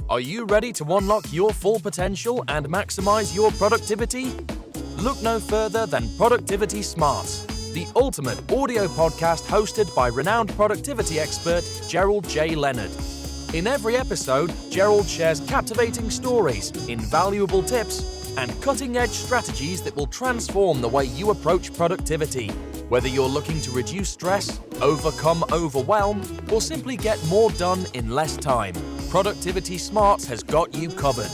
Are you ready to unlock your full potential and maximize your productivity? Look no further than Productivity Smarts, the ultimate audio podcast hosted by renowned productivity expert Gerald J. Leonard. In every episode, Gerald shares captivating stories, invaluable tips, and cutting-edge strategies that will transform the way you approach productivity. Whether you're looking to reduce stress, overcome overwhelm, or simply get more done in less time, Productivity Smarts has got you covered.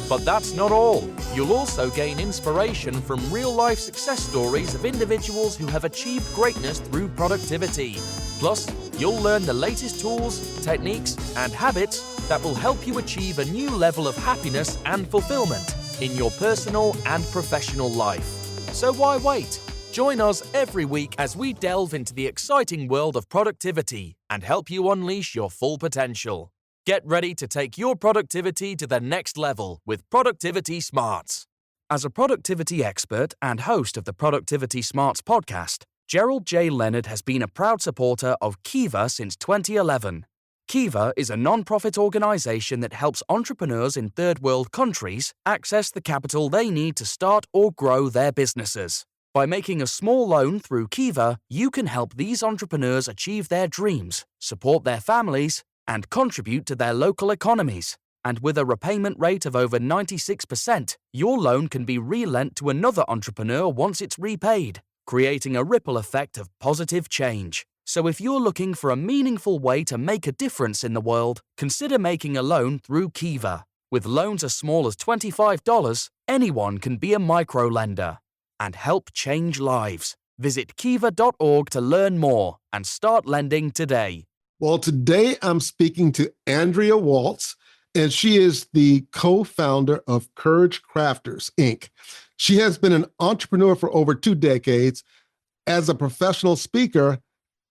But that's not all. You'll also gain inspiration from real-life success stories of individuals who have achieved greatness through productivity. Plus, you'll learn the latest tools, techniques, and habits that will help you achieve a new level of happiness and fulfillment in your personal and professional life. So why wait? Join us every week as we delve into the exciting world of productivity and help you unleash your full potential. Get ready to take your productivity to the next level with Productivity Smarts. As a productivity expert and host of the Productivity Smarts podcast, Gerald J. Leonard has been a proud supporter of Kiva since 2011. Kiva is a non-profit organization that helps entrepreneurs in third world countries access the capital they need to start or grow their businesses. By making a small loan through Kiva, you can help these entrepreneurs achieve their dreams, support their families, and contribute to their local economies. And with a repayment rate of over 96%, your loan can be re-lent to another entrepreneur once it's repaid, creating a ripple effect of positive change. So if you're looking for a meaningful way to make a difference in the world, consider making a loan through Kiva. With loans as small as $25, anyone can be a micro-lender and help change lives. Visit kiva.org to learn more and start lending today. Well, today I'm speaking to Andrea Waltz, and she is the co-founder of Courage Crafters, Inc. She has been an entrepreneur for over 2 decades. As a professional speaker,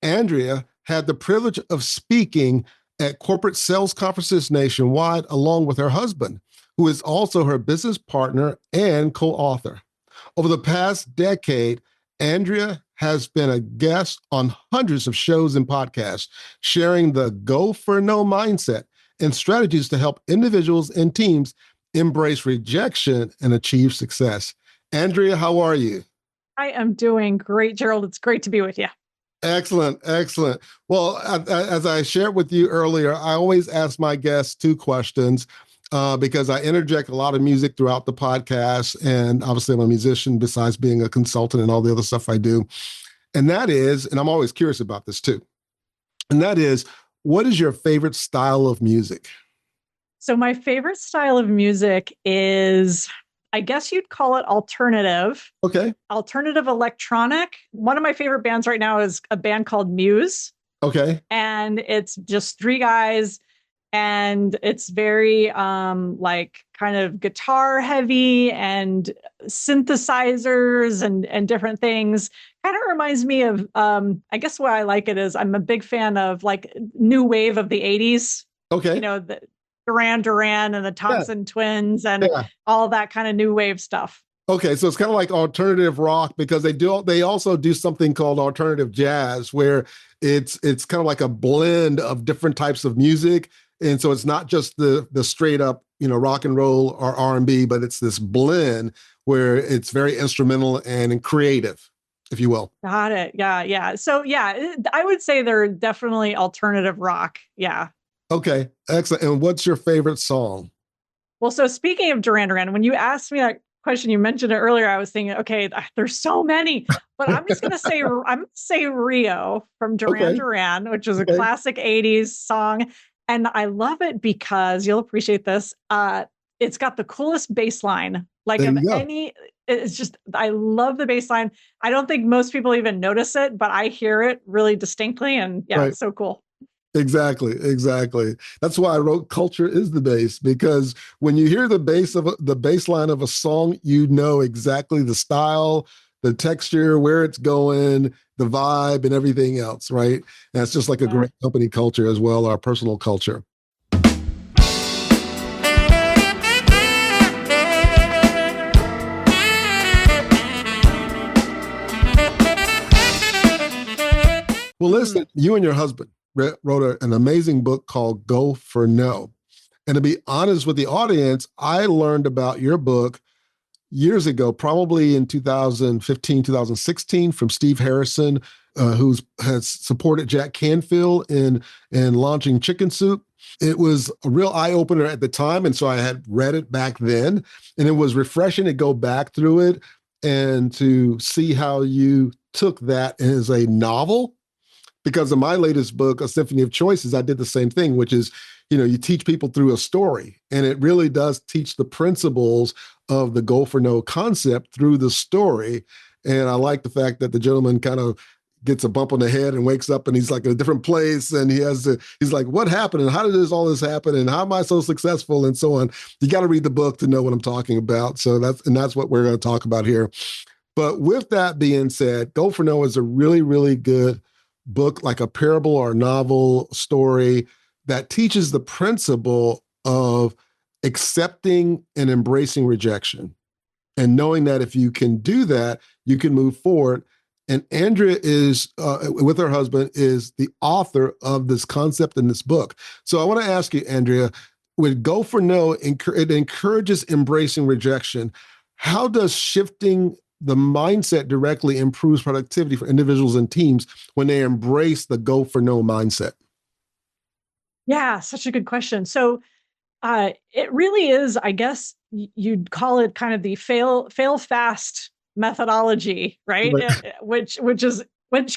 Andrea had the privilege of speaking at corporate sales conferences nationwide, along with her husband, who is also her business partner and co-author. Over the past decade, Andrea has been a guest on hundreds of shows and podcasts, sharing the go for no mindset and strategies to help individuals and teams embrace rejection and achieve success. Andrea, how are you? I am doing great, Gerald. It's great to be with you. Excellent, excellent. Well, as I shared with you earlier, I always ask my guests 2 questions because I interject a lot of music throughout the podcast. And obviously I'm a musician besides being a consultant and all the other stuff I do. And that is, and I'm always curious about this too, and that is, what is your favorite style of music? So my favorite style of music is, I guess you'd call it alternative. Okay. Alternative electronic. One of my favorite bands right now is a band called Muse. Okay. And it's just 3 guys. And it's very like kind of guitar heavy and synthesizers and different things. Kind of reminds me of, I guess why I like it is I'm a big fan of like new wave of the 80s. Okay. You know, the Duran and the Thompson Twins and all that kind of new wave stuff. Okay, so it's kind of like alternative rock because they also do something called alternative jazz where it's kind of like a blend of different types of music. And so it's not just the straight up, rock and roll or R&B, but it's this blend where it's very instrumental and creative, if you will. Got it. Yeah. So I would say they're definitely alternative rock. Yeah. Okay, excellent. And what's your favorite song? Well, so speaking of Duran, when you asked me that question, you mentioned it earlier, I was thinking, okay, there's so many, but I'm just going to say Rio from Duran, which is a classic 80s song. And I love it because you'll appreciate this. It's got the coolest bass line. It's just, I love the bass line. I don't think most people even notice it, but I hear it really distinctly. And It's so cool. Exactly. That's why I wrote "Culture is the Bass," because when you hear the bass line of a song, you know exactly the style, the texture, where it's going, the vibe, and everything else, right? And it's just like a great company culture as well, our personal culture. Well, listen, you and your husband wrote an amazing book called Go for No. And to be honest with the audience, I learned about your book years ago, probably in 2015, 2016, from Steve Harrison, who has supported Jack Canfield in launching Chicken Soup. It was a real eye-opener at the time, and so I had read it back then, and it was refreshing to go back through it and to see how you took that as a novel. Because in my latest book, A Symphony of Choices, I did the same thing, which is, you teach people through a story, and it really does teach the principles of the go for no concept through the story. And I like the fact that the gentleman kind of gets a bump on the head and wakes up and he's like in a different place, and he's like, what happened? And how did all this happen? And how am I so successful? And so on. You got to read the book to know what I'm talking about. So that's what we're going to talk about here. But with that being said, Go for No is a really, really good book, like a parable or a novel story that teaches the principle of accepting and embracing rejection and knowing that if you can do that, you can move forward. And Andrea is, with her husband, is the author of this concept in this book. So I want to ask you, Andrea, with Go for No, it encourages embracing rejection. How does shifting the mindset directly improves productivity for individuals and teams when they embrace the Go for No mindset? Yeah, such a good question. So it really is, I guess you'd call it kind of the fail fast methodology, right? Which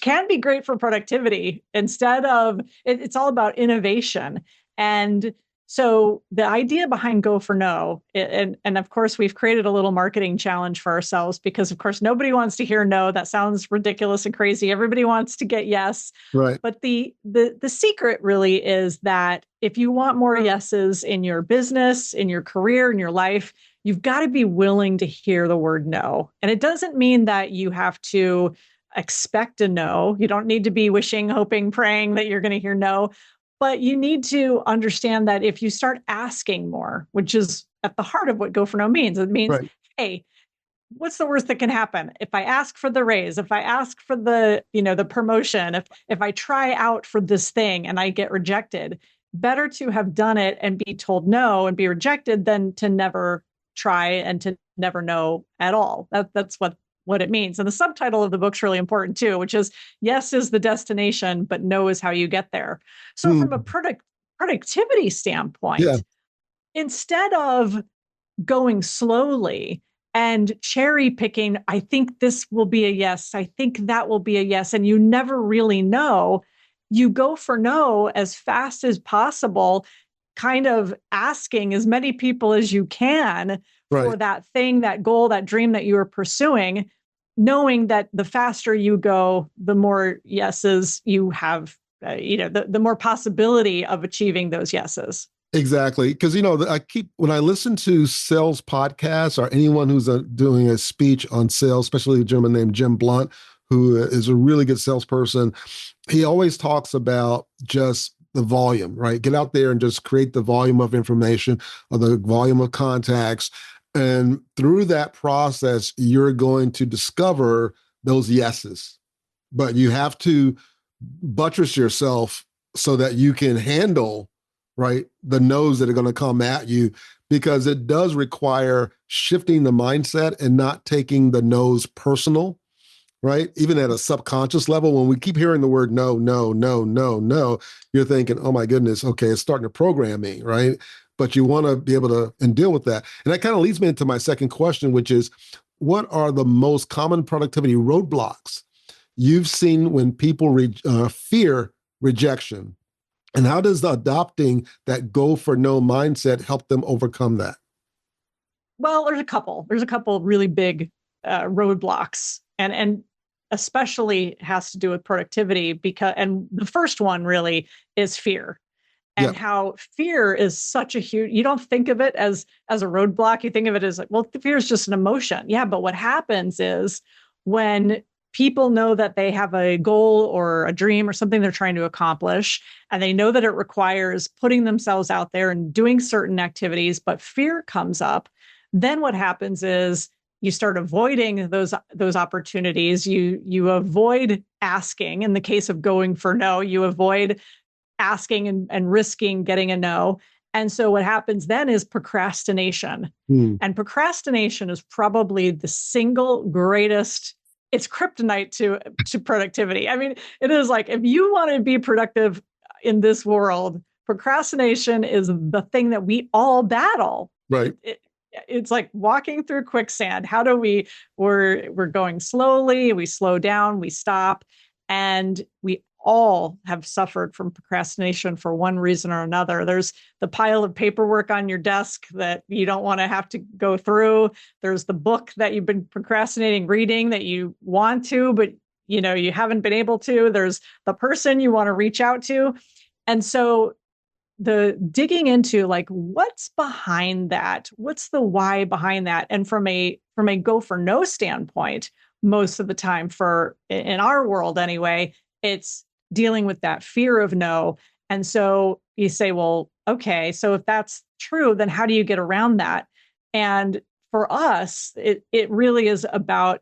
can be great for productivity. Instead of it's all about innovation. And so the idea behind Go for No, and of course we've created a little marketing challenge for ourselves because of course nobody wants to hear no. That sounds ridiculous and crazy. Everybody wants to get yes. Right. But the secret really is that if you want more yeses in your business, in your career, in your life, you've got to be willing to hear the word no. And it doesn't mean that you have to expect a no. You don't need to be wishing, hoping, praying that you're going to hear no. But you need to understand that if you start asking more, which is at the heart of what Go for No means, it means, right, hey, what's the worst that can happen? If I ask for the raise, if I ask for the promotion, if I try out for this thing and I get rejected, better to have done it and be told no and be rejected than to never try and to never know at all. That's what it means. And the subtitle of the book's really important too, which is yes is the destination, but no is how you get there. So from a productivity standpoint, instead of going slowly and cherry picking, I think this will be a yes, I think that will be a yes, and you never really know, you go for no as fast as possible, kind of asking as many people as you can for that thing, that goal, that dream that you are pursuing, knowing that the faster you go, the more yeses you have, the more possibility of achieving those yeses. Exactly. Because, when I listen to sales podcasts or anyone who's doing a speech on sales, especially a gentleman named Jim Blunt, who is a really good salesperson, he always talks about just the volume, right? Get out there and just create the volume of information or the volume of contacts. And through that process, you're going to discover those yeses. But you have to buttress yourself so that you can handle, right, the no's that are going to come at you, because it does require shifting the mindset and not taking the no's personal, right? Even at a subconscious level, when we keep hearing the word no, no, no, no, no, you're thinking, oh my goodness, okay, it's starting to program me, right? But you want to be able to and deal with that. And that kind of leads me into my second question, which is, what are the most common productivity roadblocks you've seen when people fear rejection? And how does adopting that Go for No mindset help them overcome that? Well, there's a couple. There's a couple really big roadblocks, and especially has to do with productivity, and the first one really is fear. And how fear is such a huge, you don't think of it as a roadblock. You think of it as like, well, fear is just an emotion. Yeah. But what happens is when people know that they have a goal or a dream or something they're trying to accomplish, and they know that it requires putting themselves out there and doing certain activities, but fear comes up, then what happens is you start avoiding those opportunities. You avoid asking. In the case of going for no, you avoid asking and risking getting a no. And so what happens then is procrastination. And procrastination is probably the single greatest, it's kryptonite to productivity. I mean, it is like, if you want to be productive in this world, procrastination is the thing that we all battle. Right. It's like walking through quicksand. How do we're going slowly, we slow down, we stop, and we all have suffered from procrastination for one reason or another. There's the pile of paperwork on your desk that you don't want to have to go through. There's the book that you've been procrastinating reading that you want to, but you haven't been able to. There's the person you want to reach out to. And so the digging into like, what's behind that? What's the why behind that? And from a go for no standpoint, most of the time in our world anyway, it's dealing with that fear of no. And so you say, well, okay, so if that's true, then how do you get around that? And for us, it really is about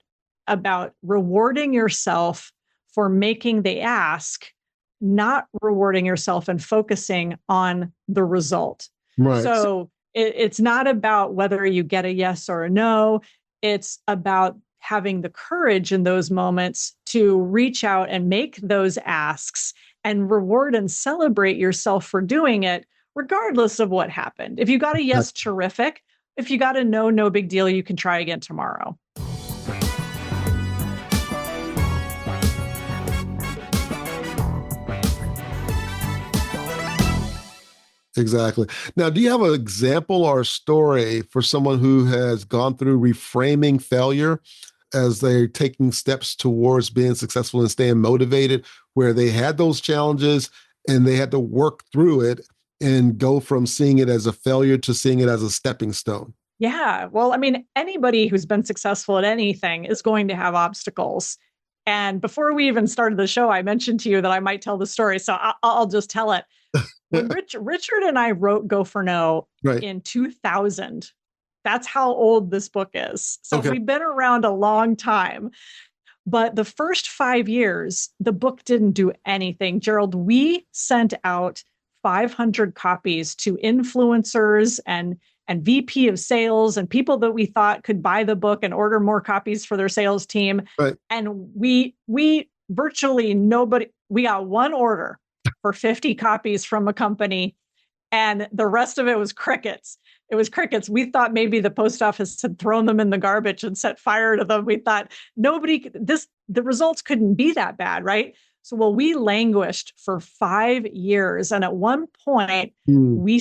rewarding yourself for making the ask, not rewarding yourself and focusing on the result. Right. So it's not about whether you get a yes or a no. It's about having the courage in those moments to reach out and make those asks and reward and celebrate yourself for doing it, regardless of what happened. If you got a yes, terrific. If you got a no, no big deal. You can try again tomorrow. Exactly. Now, do you have an example or a story for someone who has gone through reframing failure as they're taking steps towards being successful and staying motivated, where they had those challenges and they had to work through it and go from seeing it as a failure to seeing it as a stepping stone? Yeah. Well, I mean, anybody who's been successful at anything is going to have obstacles. And before we even started the show, I mentioned to you that I might tell the story. So I'll just tell it. When Richard and I wrote Go for No in 2000, that's how old this book is. So we've been around a long time. But the first 5 years, the book didn't do anything. Gerald, we sent out 500 copies to influencers and VP of sales and people that we thought could buy the book and order more copies for their sales team. Right. And we virtually nobody, we got one order for 50 copies from a company, and the rest of it was crickets. It was crickets. We thought maybe the post office had thrown them in the garbage and set fire to them. We thought the results couldn't be that bad, right? So, we languished for 5 years. And at one point we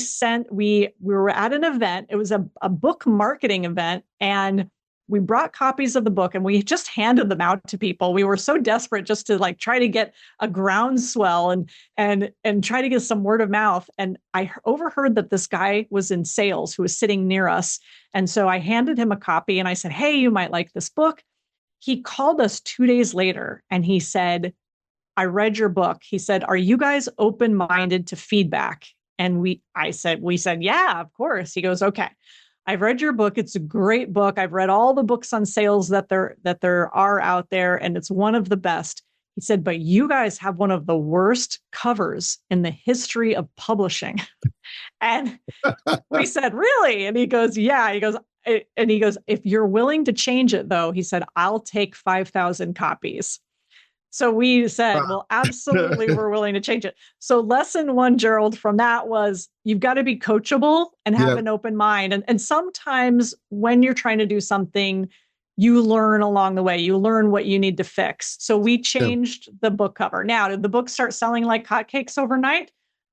were at an event. It was a book marketing event, and we brought copies of the book and we just handed them out to people. We were so desperate just to like try to get a groundswell and try to get some word of mouth. And I overheard that this guy was in sales who was sitting near us. And so I handed him a copy and I said, hey, you might like this book. He called us 2 days later and he said, I read your book. He said, are you guys open-minded to feedback? And we said, yeah, of course. He goes, okay. I've read your book. It's a great book. I've read all the books on sales that there are out there, and it's one of the best. He said, but you guys have one of the worst covers in the history of publishing. And we said, really? And he goes, yeah. He goes, if you're willing to change it, though, he said, I'll take 5,000 copies. So we said, well, absolutely, we're willing to change it. So lesson one, Gerald, from that was you've got to be coachable and have an open mind. And sometimes when you're trying to do something, you learn along the way. You learn what you need to fix. So we changed the book cover. Now, did the book start selling like hotcakes overnight?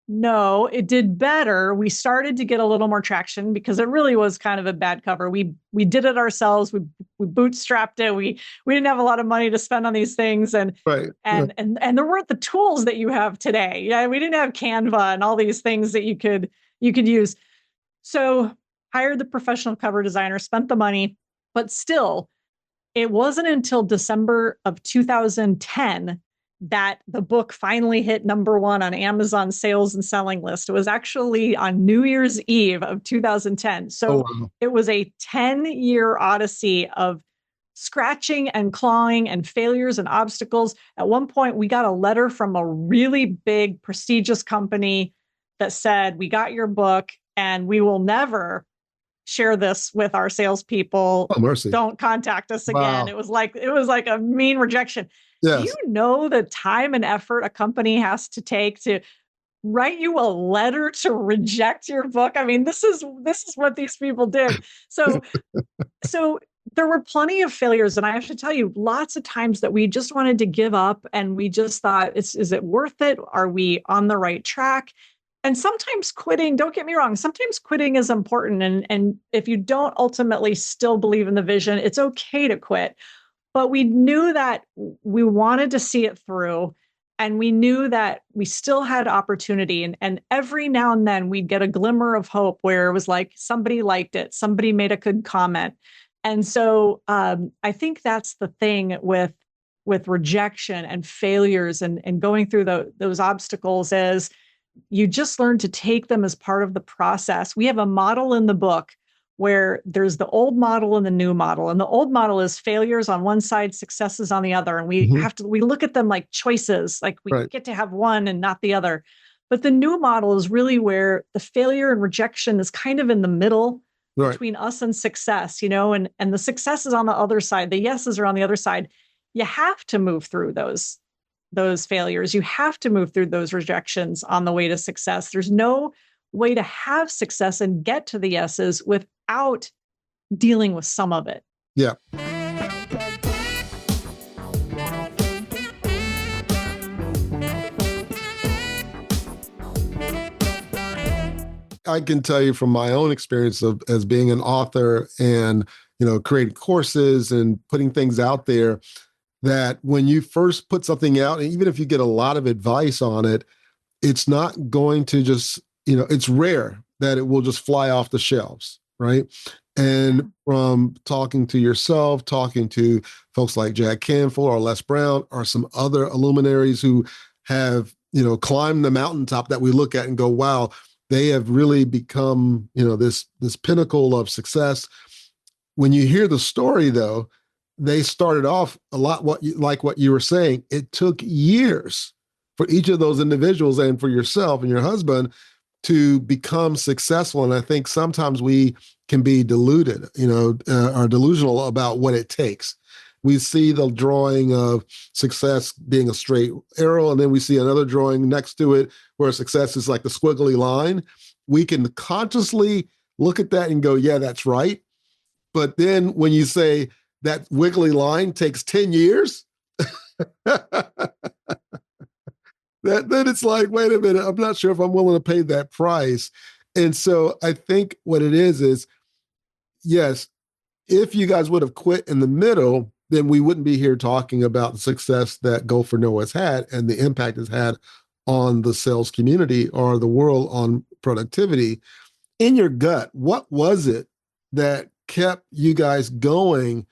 No, it did better. We started to get a little more traction because it really was kind of a bad cover. We did it ourselves. We bootstrapped it. We didn't have a lot of money to spend on these things, and there weren't the tools that you have today. Yeah, we didn't have Canva and all these things that you could use. So hired the professional cover designer, spent the money, but still, it wasn't until December of 2010 that the book finally hit number one on Amazon sales and selling list. It was actually on New Year's Eve of 2010. So It was a 10-year odyssey of scratching and clawing and failures and obstacles. At one point, we got a letter from a really big, prestigious company that said, we got your book. and we will never share this with our salespeople. Oh, mercy. Don't contact us again. Wow. It was like a mean rejection. Yes. Do you know the time and effort a company has to take to write you a letter to reject your book? I mean, this is what these people did. So there were plenty of failures, and I have to tell you, lots of times that we just wanted to give up, and we just thought, is it worth it? Are we on the right track? And sometimes quitting, don't get me wrong, sometimes quitting is important. And if you don't ultimately still believe in the vision, it's okay to quit. But we knew that we wanted to see it through. And we knew that we still had opportunity. And every now and then we'd get a glimmer of hope where it was like somebody liked it, somebody made a good comment. And so I think that's the thing with rejection and failures and going through those obstacles is you just learn to take them as part of the process. We have a model in the book where there's the old model and the new model. And the old model is failures on one side, successes on the other. And we look at them like choices, like we get to have one and not the other. But the new model is really where the failure and rejection is kind of in the middle between us and success, and the success is on the other side. The yeses are on the other side. You have to move through those failures. You have to move through those rejections on the way to success. There's no way to have success and get to the yeses without dealing with some of it. Yeah. I can tell you from my own experience as being an author and, creating courses and putting things out there, that when you first put something out, and even if you get a lot of advice on it, it's not going to just, it's rare that it will just fly off the shelves, right? And from talking to yourself, talking to folks like Jack Canfield or Les Brown or some other luminaries who have, climbed the mountaintop that we look at and go, wow, they have really become, this pinnacle of success. When you hear the story, though, they started off a lot what you were saying. It took years for each of those individuals and for yourself and your husband to become successful. And I think sometimes we can be deluded, or delusional about what it takes. We see the drawing of success being a straight arrow, and then we see another drawing next to it where success is like the squiggly line. We can consciously look at that and go, yeah, that's right. But then when you say that wiggly line takes 10 years, then it's like, wait a minute, I'm not sure if I'm willing to pay that price. And so I think what it is, yes, if you guys would have quit in the middle, then we wouldn't be here talking about the success that Go for No has had and the impact it's had on the sales community or the world on productivity. In your gut, what was it that kept you guys going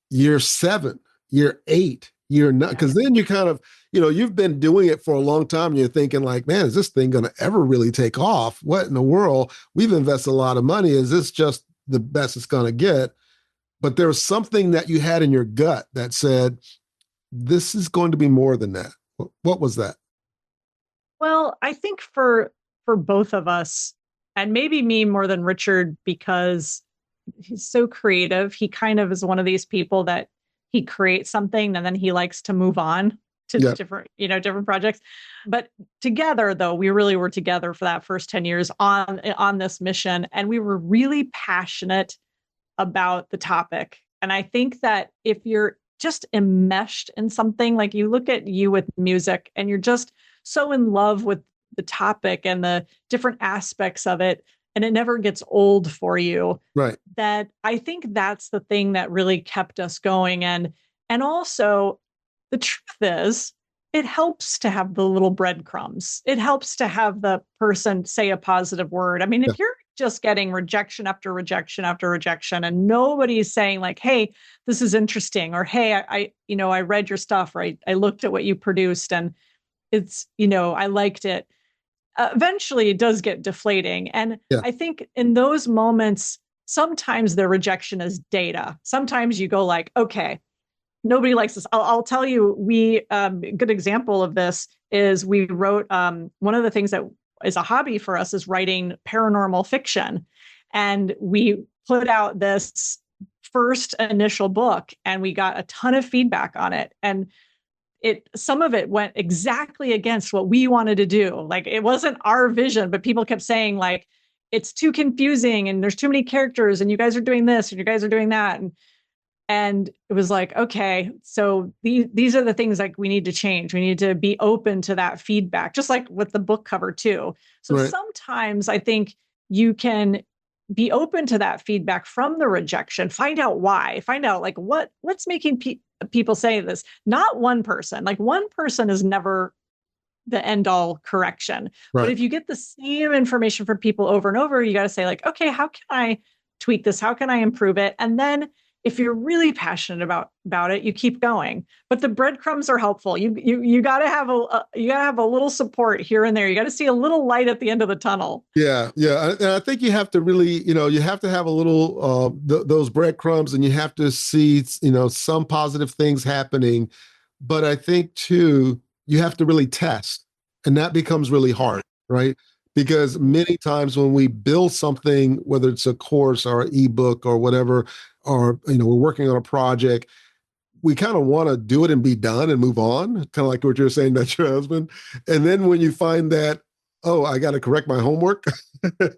year 7, year 8, year 9? Because then you kind of, you've been doing it for a long time and you're thinking like, man, is this thing going to ever really take off? What in the world? We've invested a lot of money. Is this just the best it's going to get? But there was something that you had in your gut that said, this is going to be more than that. What was that? Well, I think for both of us, and maybe me more than Richard, because he's so creative. He kind of is one of these people that he creates something and then he likes to move on to different projects. But together, though, we really were together for that first 10 years on this mission. And we were really passionate about the topic. And I think that if you're just enmeshed in something, like you look at you with music and you're just so in love with the topic and the different aspects of it, and it never gets old for you, right? That I think that's the thing that really kept us going. And also the truth is, it helps to have the little breadcrumbs. It helps to have the person say a positive word. I mean, if you're just getting rejection after rejection after rejection, and nobody's saying like, hey, this is interesting, or hey, I read your stuff, right? I looked at what you produced and it's, I liked it. Eventually it does get deflating. And I think in those moments, sometimes the rejection is data. Sometimes you go like, okay, nobody likes this. I'll tell you, a good example of this is we wrote, one of the things that is a hobby for us is writing paranormal fiction. And we put out this first initial book and we got a ton of feedback on it. And some of it went exactly against what we wanted to do. Like, it wasn't our vision, but people kept saying, like, it's too confusing and there's too many characters and you guys are doing this and you guys are doing that. And it was like, okay, so these are the things like we need to change. We need to be open to that feedback, just like with the book cover too. So Right. sometimes I think you can be open to that feedback from the rejection, find out why, find out like what's making people say this. Not one person, like one person is never the end all correction. Right. But if you get the same information from people over and over, you got to say like, okay, how can I tweak this? How can I improve it? And then if you're really passionate about it, you keep going. But the breadcrumbs are helpful. You got to have a little support here and there. You got to see a little light at the end of the tunnel. Yeah. And I think you have to really, you have to have a little those breadcrumbs, and you have to see, some positive things happening. But I think too, you have to really test, and that becomes really hard, right? Because many times when we build something, whether it's a course or an ebook or whatever, or we're working on a project, we kind of want to do it and be done and move on, kind of like what you're saying about your husband. And then when you find that, oh, I got to correct my homework. It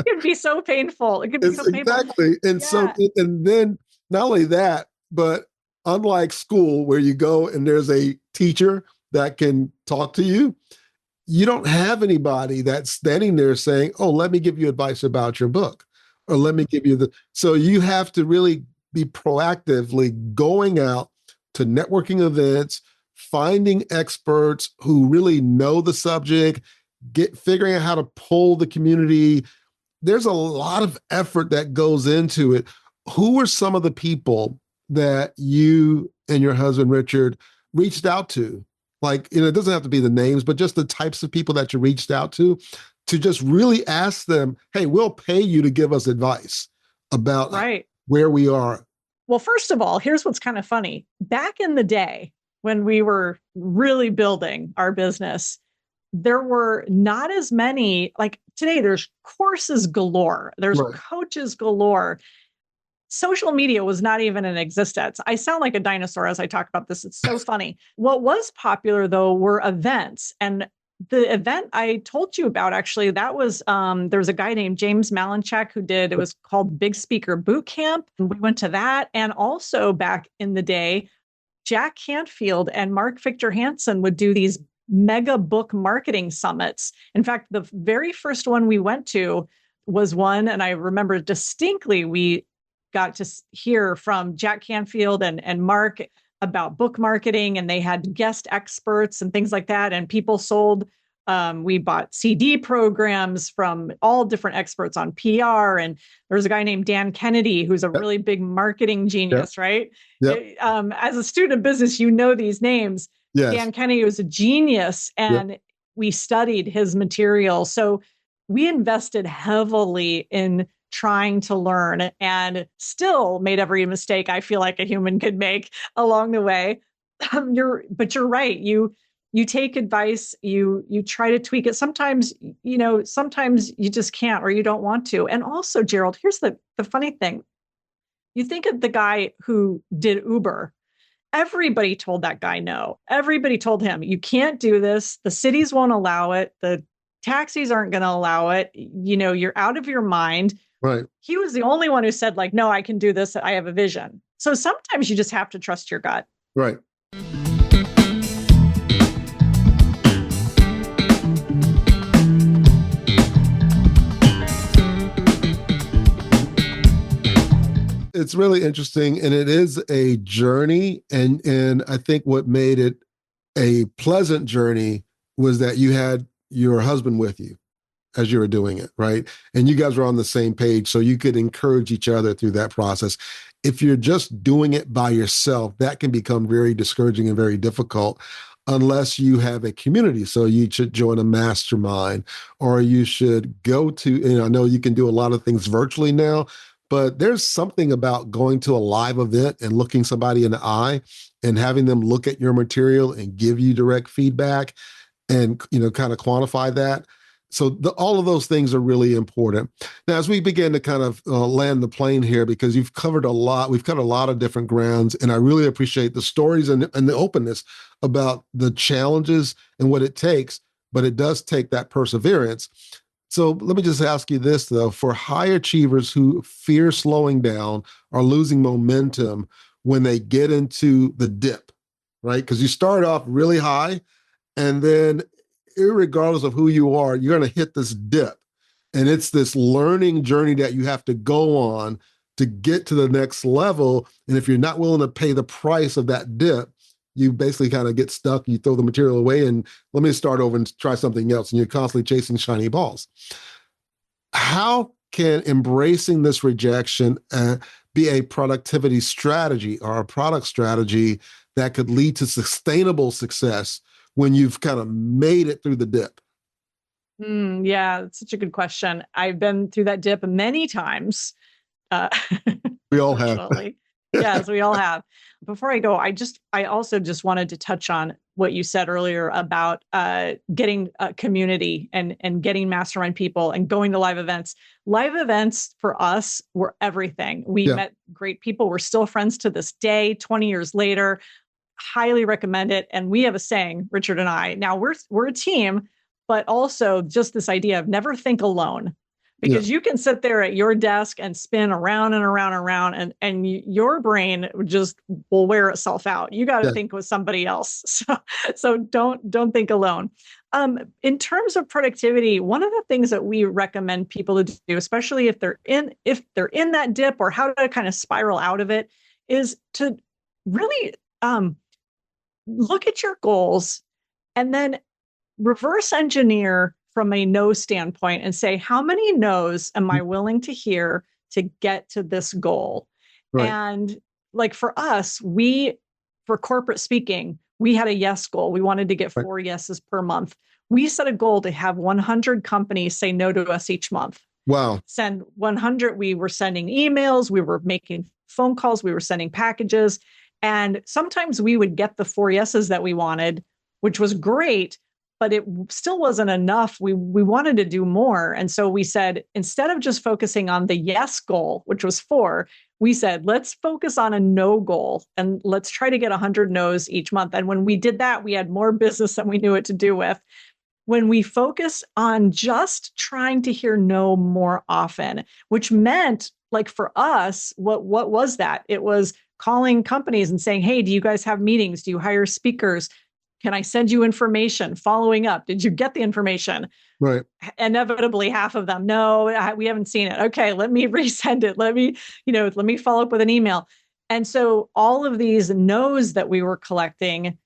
could be so painful. It could be so painful. Exactly. And so, and then not only that, but unlike school where you go and there's a teacher that can talk to you, you don't have anybody that's standing there saying, oh, let me give you advice about your book, or let me give you so you have to really be proactively going out to networking events, finding experts who really know the subject, figuring out how to pull the community. There's a lot of effort that goes into it. Who are some of the people that you and your husband, Richard, reached out to? Like, it doesn't have to be the names, but just the types of people that you reached out to just really ask them, hey, we'll pay you to give us advice about where we are. Well, first of all, here's what's kind of funny. Back in the day, when we were really building our business, there were not as many, like today, there's courses galore. There's coaches galore. Social media was not even in existence. I sound like a dinosaur as I talk about this. It's so funny. What was popular, though, were events. And the event I told you about, actually, that was, there was a guy named James Malinchak who it was called Big Speaker Boot Camp. And we went to that. And also back in the day, Jack Canfield and Mark Victor Hansen would do these mega book marketing summits. In fact, the very first one we went to was one, and I remember distinctly, we got to hear from Jack Canfield and Mark about book marketing, and they had guest experts and things like that. And people sold, we bought CD programs from all different experts on PR. And there was a guy named Dan Kennedy, who's a really big marketing genius, right? Yep. As a student of business, these names. Yes. Dan Kennedy was a genius, and we studied his material. So we invested heavily in trying to learn, and still made every mistake I feel like a human could make along the way. But you're right. You take advice, you try to tweak it. Sometimes you just can't, or you don't want to. And also, Gerald, here's the funny thing. You think of the guy who did Uber. Everybody told that guy no. Everybody told him, you can't do this. The cities won't allow it. The taxis aren't going to allow it. You're out of your mind. Right. He was the only one who said, like, no, I can do this. I have a vision. So sometimes you just have to trust your gut. Right. It's really interesting, and it is a journey. And I think what made it a pleasant journey was that you had your husband with you as you were doing it, right? And you guys were on the same page, so you could encourage each other through that process. If you're just doing it by yourself, that can become very discouraging and very difficult unless you have a community. So you should join a mastermind, or you should go to, I know you can do a lot of things virtually now, but there's something about going to a live event and looking somebody in the eye and having them look at your material and give you direct feedback. and, kind of quantify that. So all of those things are really important. Now, as we begin to kind of land the plane here, because you've covered a lot, we've covered a lot of different grounds, and I really appreciate the stories and the openness about the challenges and what it takes, but it does take that perseverance. So let me just ask you this, though. For high achievers who fear slowing down or losing momentum when they get into the dip, right? Because you start off really high, and then irregardless of who you are, you're going to hit this dip. And it's this learning journey that you have to go on to get to the next level. And if you're not willing to pay the price of that dip, you basically kind of get stuck. You throw the material away and let me start over and try something else. And you're constantly chasing shiny balls. How can embracing this rejection be a productivity strategy or a product strategy that could lead to sustainable success when you've kind of made it through the dip? Yeah, that's such a good question. I've been through that dip many times. We all have. Yes, we all have. Before I go, I also just wanted to touch on what you said earlier about getting a community and getting mastermind people and going to live events. Live events for us were everything. We met great people. We're still friends to this day, 20 years later. Highly recommend it. And we have a saying, Richard and I. Now we're a team, but also just this idea of never think alone. Because you can sit there at your desk and spin around and around and around, and your brain just will wear itself out. You got to think with somebody else. So don't think alone. In terms of productivity, one of the things that we recommend people to do, especially if they're in that dip or how to kind of spiral out of it, is to really look at your goals and then reverse engineer from a no standpoint and say, how many no's am I willing to hear to get to this goal? Right. And like for us, for corporate speaking, we had a yes goal. We wanted to get 4 yeses per month. We set a goal to have 100 companies say no to us each month. Wow. Send 100. We were sending emails. We were making phone calls. We were sending packages. And sometimes we would get the 4 yeses that we wanted, which was great, but it still wasn't enough. We wanted to do more. And so we said, instead of just focusing on the yes goal, which was 4, we said, let's focus on a no goal and let's try to get 100 no's each month. And when we did that, we had more business than we knew what to do with. When we focused on just trying to hear no more often, which meant, like for us, what was that? It was calling companies and saying, hey, do you guys have meetings? Do you hire speakers? Can I send you information? Following up. Did you get the information? Right. Inevitably, half of them, no, we haven't seen it. Okay, let me resend it. Let me follow up with an email. And so all of these no's that we were collecting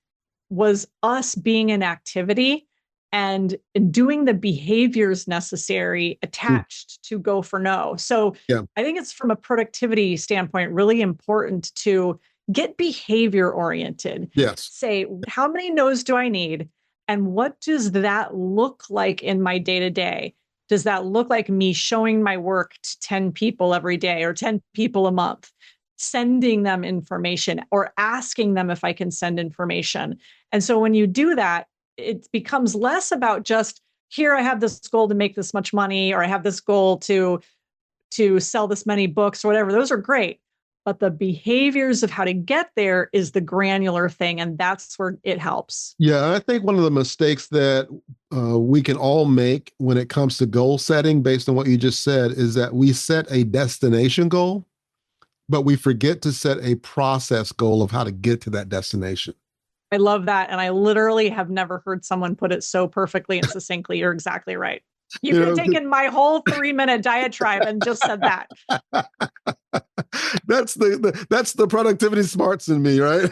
was us being in activity and doing the behaviors necessary attached to go for no. So I think it's, from a productivity standpoint, really important to get behavior oriented. Yes. Say, how many no's do I need? And what does that look like in my day-to-day? Does that look like me showing my work to 10 people every day or 10 people a month, sending them information or asking them if I can send information? And so when you do that, it becomes less about just, here, I have this goal to make this much money, or I have this goal to sell this many books or whatever. Those are great. But the behaviors of how to get there is the granular thing. And that's where it helps. Yeah. I think one of the mistakes that we can all make when it comes to goal setting, based on what you just said, is that we set a destination goal, but we forget to set a process goal of how to get to that destination. I love that. And I literally have never heard someone put it so perfectly and succinctly. You're exactly right. You could have taken my whole 3-minute diatribe and just said that. That's the productivity smarts in me, right?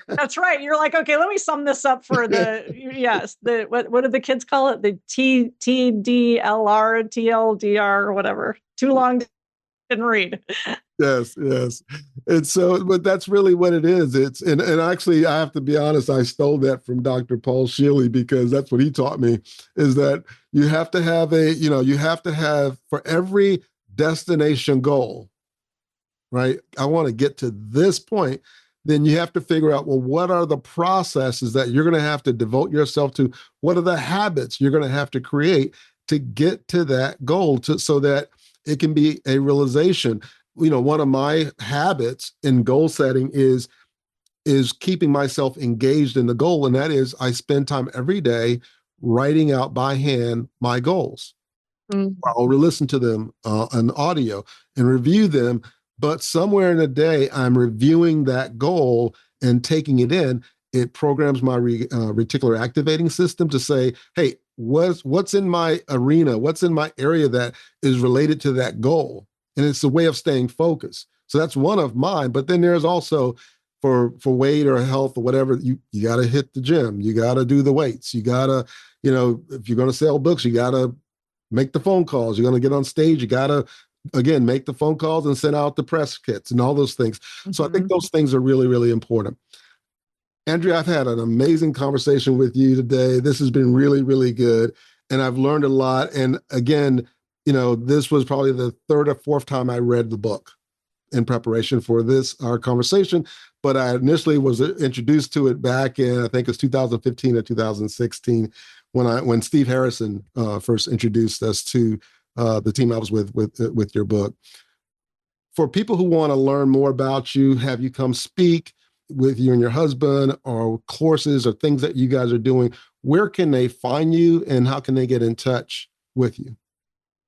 That's right. You're like, okay, let me sum this up for what do the kids call it? The TDLR, TLDR, or whatever. Too long, didn't read. Yes. And so, but that's really what it is. And actually, I have to be honest, I stole that from Dr. Paul Shealy, because that's what he taught me, is that you have to have for every destination goal, right? I want to get to this point. then you have to figure out, well, what are the processes that you're going to have to devote yourself to? What are the habits you're going to have to create to get to that goal so that it can be a realization? One of my habits in goal setting is keeping myself engaged in the goal. And that is, I spend time every day writing out by hand my goals. I'll listen to them on audio and review them. But somewhere in the day, I'm reviewing that goal and taking it in. It programs my reticular activating system to say, hey, what's in my arena? What's in my area that is related to that goal? And it's a way of staying focused. So that's one of mine. But then there's also for weight or health or whatever, you got to hit the gym. You got to do the weights. You got to, if you're going to sell books, you got to make the phone calls. You're going to get on stage. You got to, again, make the phone calls and send out the press kits and all those things. So I think those things are really, really important. Andrea, I've had an amazing conversation with you today. This has been really, really good. And I've learned a lot. And again, this was probably the third or fourth time I read the book in preparation for our conversation. But I initially was introduced to it back in, I think it was 2015 or 2016, when Steve Harrison first introduced us to the team I was with your book. For people who want to learn more about you, have you come speak with you and your husband, or courses or things that you guys are doing, where can they find you and how can they get in touch with you?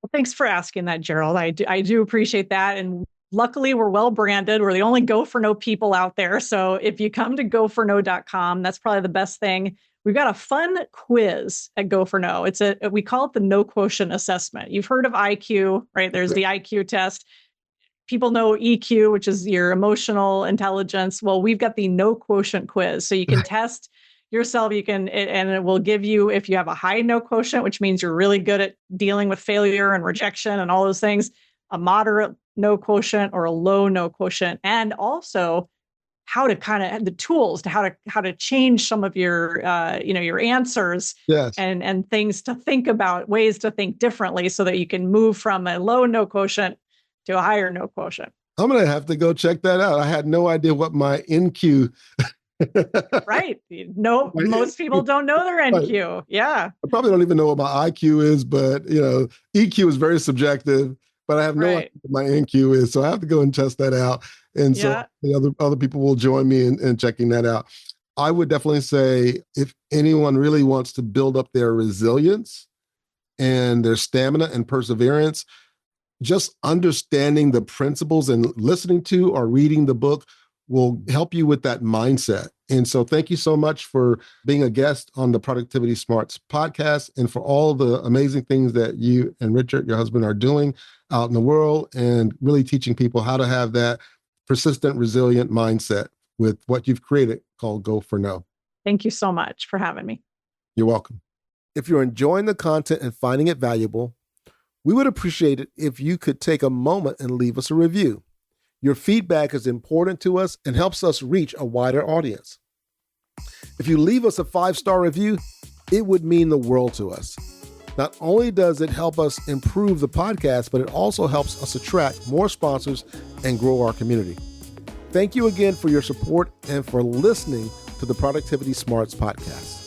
Well, thanks for asking that, Gerald. I do appreciate that. And luckily, we're well branded. We're the only Go for No people out there. So if you come to goforno.com, that's probably the best thing. We've got a fun quiz at Go for No. We call it the No Quotient Assessment. You've heard of IQ, right? There's the IQ test. People know EQ, which is your emotional intelligence. Well, we've got the No Quotient quiz. So you can test yourself. And it will give you, if you have a high no quotient, which means you're really good at dealing with failure and rejection and all those things, a moderate no quotient or a low no quotient, and also how to kind of the tools to how to change some of your your answers. Yes. and things to think about, ways to think differently so that you can move from a low no quotient to a higher no quotient. I'm going to have to go check that out. I had no idea what my NQ. Right. No, most people don't know their NQ. Right. Yeah. I probably don't even know what my IQ is, but EQ is very subjective, but I have no idea what my NQ is. So I have to go and test that out. And so the other people will join me in checking that out. I would definitely say if anyone really wants to build up their resilience and their stamina and perseverance, just understanding the principles and listening to or reading the book will help you with that mindset. And so thank you so much for being a guest on the Productivity Smarts podcast and for all the amazing things that you and Richard, your husband, are doing out in the world and really teaching people how to have that persistent, resilient mindset with what you've created called Go for No. Thank you so much for having me. You're welcome. If you're enjoying the content and finding it valuable, we would appreciate it if you could take a moment and leave us a review. Your feedback is important to us and helps us reach a wider audience. If you leave us a 5-star review, it would mean the world to us. Not only does it help us improve the podcast, but it also helps us attract more sponsors and grow our community. Thank you again for your support and for listening to the Productivity Smarts podcast.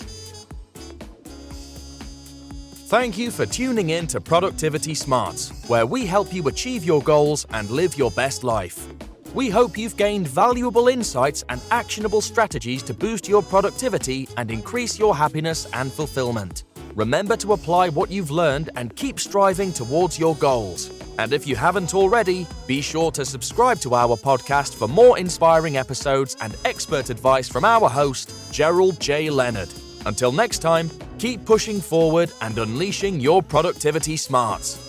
Thank you for tuning in to Productivity Smarts, where we help you achieve your goals and live your best life. We hope you've gained valuable insights and actionable strategies to boost your productivity and increase your happiness and fulfillment. Remember to apply what you've learned and keep striving towards your goals. And if you haven't already, be sure to subscribe to our podcast for more inspiring episodes and expert advice from our host, Gerald J. Leonard. Until next time, keep pushing forward and unleashing your productivity smarts.